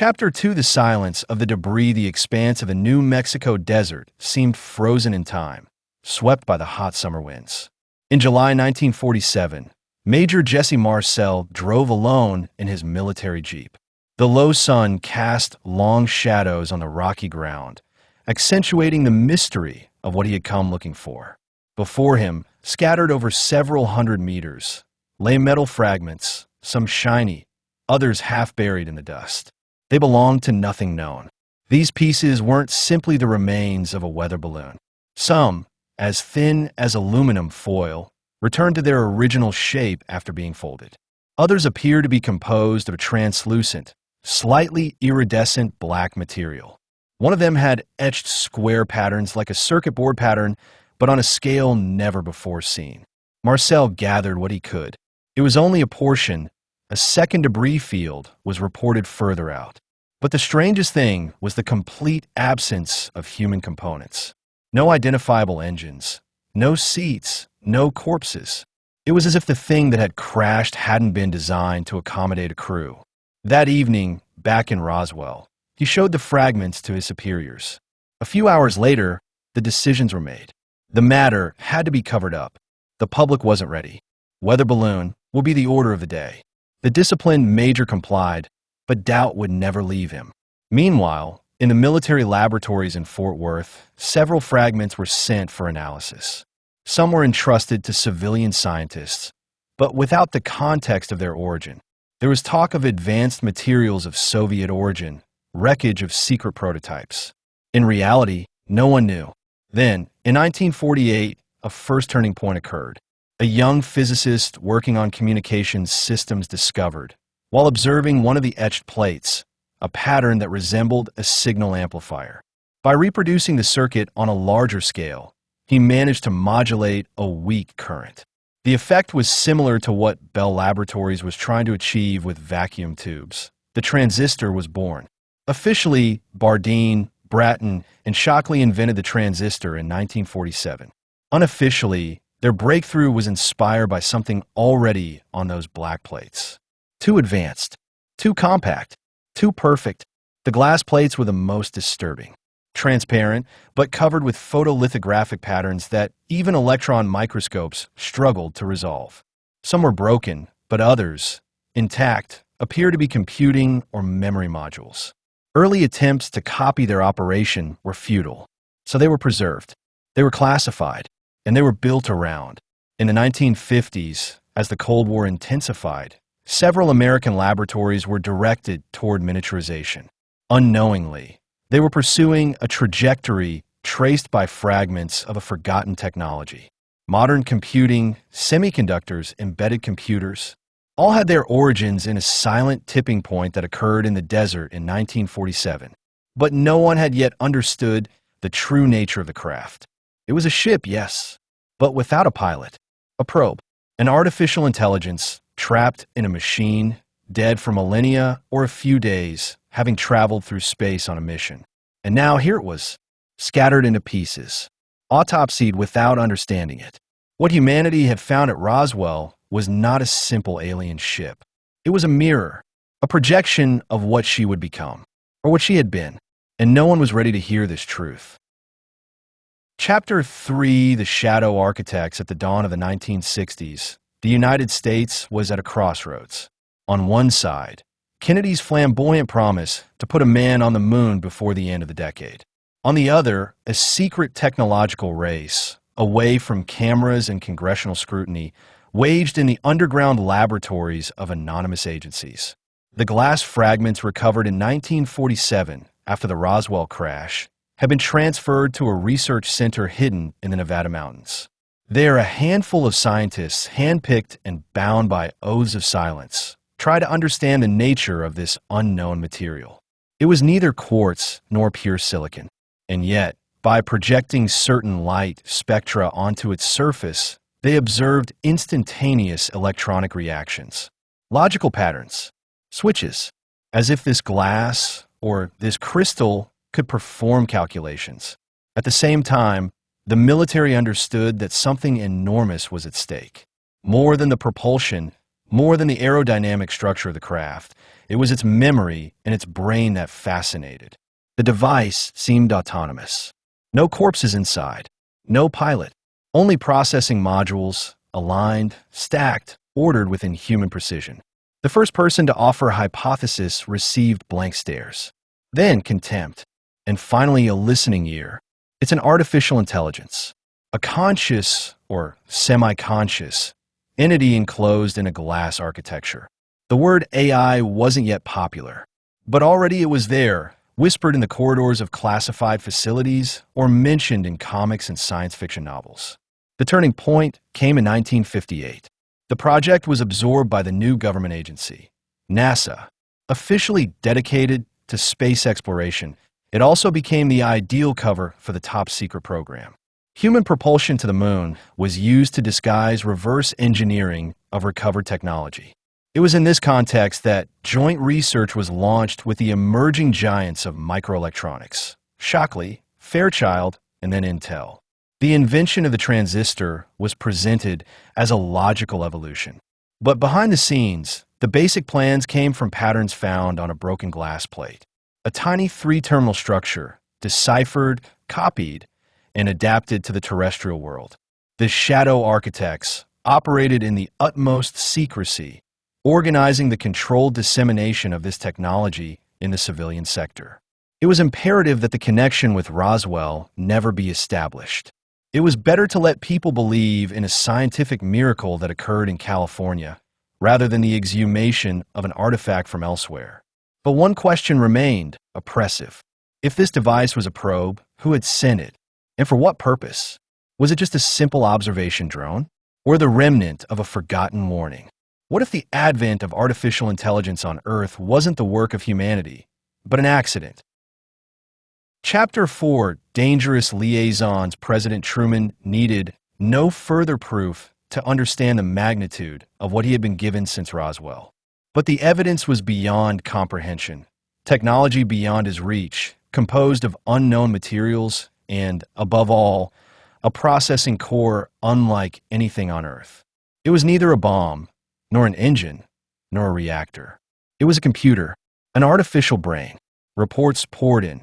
Chapter 2, The Silence of the Debris. The expanse of the New Mexico desert seemed frozen in time, swept by the hot summer winds. In July 1947, Major Jesse Marcel drove alone in his military jeep. The low sun cast long shadows on the rocky ground, accentuating the mystery of what he had come looking for. Before him, scattered over several hundred meters, lay metal fragments, some shiny, others half buried in the dust. They belonged to nothing known. These pieces weren't simply the remains of a weather balloon. Some, as thin as aluminum foil, returned to their original shape after being folded. Others appear to be composed of a translucent, slightly iridescent black material. One of them had etched square patterns like a circuit board pattern, but on a scale never before seen. Marcel gathered what he could. It was only a portion. A second debris field was reported further out. But the strangest thing was the complete absence of human components. No identifiable engines, no seats, no corpses. It was as if the thing that had crashed hadn't been designed to accommodate a crew. That evening, back in Roswell, he showed the fragments to his superiors. A few hours later, the decisions were made. The matter had to be covered up. The public wasn't ready. Weather balloon will be the order of the day. The disciplined major complied, but doubt would never leave him. Meanwhile, in the military laboratories in Fort Worth, several fragments were sent for analysis. Some were entrusted to civilian scientists, but without the context of their origin. There was talk of advanced materials of Soviet origin, wreckage of secret prototypes. In reality, no one knew. Then, in 1948, a first turning point occurred. A young physicist working on communications systems discovered, while observing one of the etched plates, a pattern that resembled a signal amplifier. By reproducing the circuit on a larger scale, he managed to modulate a weak current. The effect was similar to what Bell Laboratories was trying to achieve with vacuum tubes. The transistor was born. Officially, Bardeen, Bratton, and Shockley invented the transistor in 1947. Unofficially, their breakthrough was inspired by something already on those black plates. Too advanced, too compact, too perfect. The glass plates were the most disturbing. Transparent, but covered with photolithographic patterns that even electron microscopes struggled to resolve. Some were broken, but others, intact, appear to be computing or memory modules. Early attempts to copy their operation were futile, so they were preserved. They were classified, and they were built around. In the 1950s, as the Cold War intensified, several American laboratories were directed toward miniaturization. Unknowingly, they were pursuing a trajectory traced by fragments of a forgotten technology. Modern computing, semiconductors, embedded computers, all had their origins in a silent tipping point that occurred in the desert in 1947. But no one had yet understood the true nature of the craft. It was a ship, yes, but without a pilot, a probe, an artificial intelligence trapped in a machine, dead for millennia or a few days, having traveled through space on a mission. And now here it was, scattered into pieces, autopsied without understanding it. What humanity had found at Roswell was not a simple alien ship. It was a mirror, a projection of what she would become, or what she had been, and no one was ready to hear this truth. Chapter 3, The Shadow Architects. At the dawn of the 1960s, the United States was at a crossroads. On one side, Kennedy's flamboyant promise to put a man on the moon before the end of the decade. On the other, a secret technological race, away from cameras and congressional scrutiny, waged in the underground laboratories of anonymous agencies. The glass fragments recovered in 1947 after the Roswell crash had been transferred to a research center hidden in the Nevada mountains. There, a handful of scientists, handpicked and bound by oaths of silence, try to understand the nature of this unknown material. It was neither quartz nor pure silicon, and yet, by projecting certain light spectra onto its surface, they observed instantaneous electronic reactions, logical patterns, switches, as if this glass or this crystal could perform calculations. At the same time, the military understood that something enormous was at stake. More than the propulsion, more than the aerodynamic structure of the craft, It was its memory and its brain that fascinated. The device seemed autonomous. No corpses inside, no pilot, only processing modules, aligned, stacked, ordered within human precision. The first person to offer a hypothesis received blank stares, then contempt, and finally a listening ear. It's an artificial intelligence, a conscious or semi-conscious entity enclosed in a glass architecture. The word AI wasn't yet popular, but already it was there, whispered in the corridors of classified facilities or mentioned in comics and science fiction novels. The turning point came in 1958. The project was absorbed by the new government agency, NASA. Officially dedicated to space exploration, it also became the ideal cover for the top-secret program. Human propulsion to the moon was used to disguise reverse engineering of recovered technology. It was in this context that joint research was launched with the emerging giants of microelectronics, Shockley, Fairchild, and then Intel. The invention of the transistor was presented as a logical evolution. But behind the scenes, the basic plans came from patterns found on a broken glass plate. A tiny three-terminal structure, deciphered, copied, and adapted to the terrestrial world. The shadow architects operated in the utmost secrecy, organizing the controlled dissemination of this technology in the civilian sector. It was imperative that the connection with Roswell never be established. It was better to let people believe in a scientific miracle that occurred in California, rather than the exhumation of an artifact from elsewhere. But one question remained oppressive. If this device was a probe, who had sent it? And for what purpose? Was it just a simple observation drone? Or the remnant of a forgotten warning? What if the advent of artificial intelligence on Earth wasn't the work of humanity, but an accident? Chapter 4, Dangerous Liaisons. President Truman needed no further proof to understand the magnitude of what he had been given since Roswell. But the evidence was beyond comprehension, technology beyond his reach, composed of unknown materials, and, above all, a processing core unlike anything on Earth. It was neither a bomb, nor an engine, nor a reactor. It was a computer, an artificial brain. Reports poured in.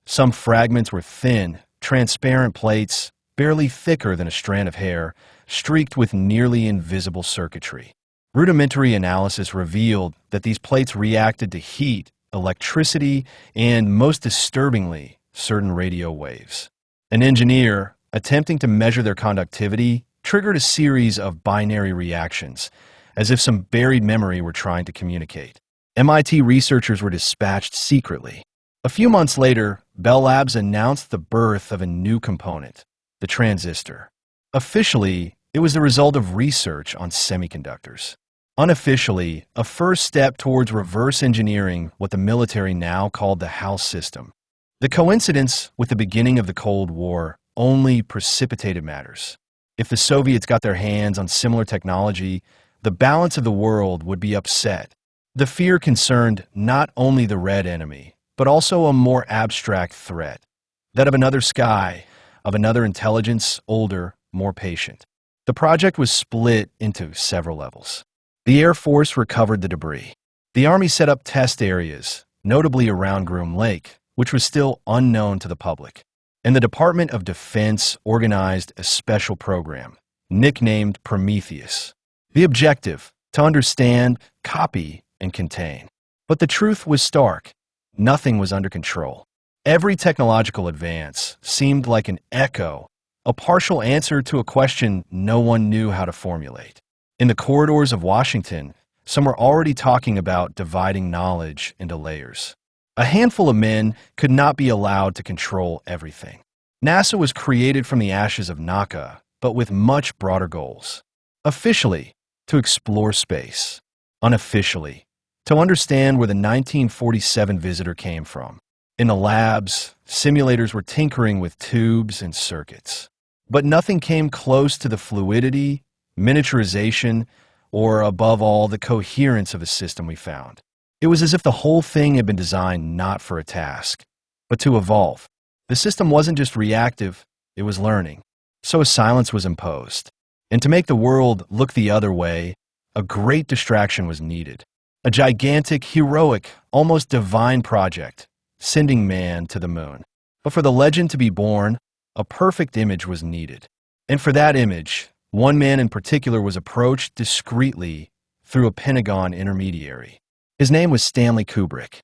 Some fragments were thin, transparent plates, barely thicker than a strand of hair, streaked with nearly invisible circuitry. Rudimentary analysis revealed that these plates reacted to heat, electricity, and, most disturbingly, certain radio waves. An engineer, attempting to measure their conductivity, triggered a series of binary reactions, as if some buried memory were trying to communicate. MIT researchers were dispatched secretly. A few months later, Bell Labs announced the birth of a new component, the transistor. Officially, it was the result of research on semiconductors. Unofficially, a first step towards reverse engineering what the military now called the house system. The coincidence with the beginning of the Cold War only precipitated matters. If the Soviets got their hands on similar technology, the balance of the world would be upset. The fear concerned not only the red enemy, but also a more abstract threat, that of another sky, of another intelligence, older, more patient. The project was split into several levels. The Air Force recovered the debris. The Army set up test areas, notably around Groom Lake, which was still unknown to the public. And the Department of Defense organized a special program, nicknamed Prometheus. The objective, to understand, copy, and contain. But the truth was stark. Nothing was under control. Every technological advance seemed like an echo, a partial answer to a question no one knew how to formulate. In the corridors of Washington, some were already talking about dividing knowledge into layers. A handful of men could not be allowed to control everything. NASA was created from the ashes of Naka, but with much broader goals. Officially, to explore space. Unofficially, to understand where the 1947 visitor came from. In the labs, simulators were tinkering with tubes and circuits. But nothing came close to the fluidity, miniaturization, or, above all, the coherence of the system we found. It was as if the whole thing had been designed not for a task, but to evolve. The system wasn't just reactive, it was learning. So a silence was imposed. And to make the world look the other way, a great distraction was needed. A gigantic, heroic, almost divine project, sending man to the moon. But for the legend to be born, a perfect image was needed. And for that image, one man in particular was approached discreetly through a Pentagon intermediary. His name was Stanley Kubrick.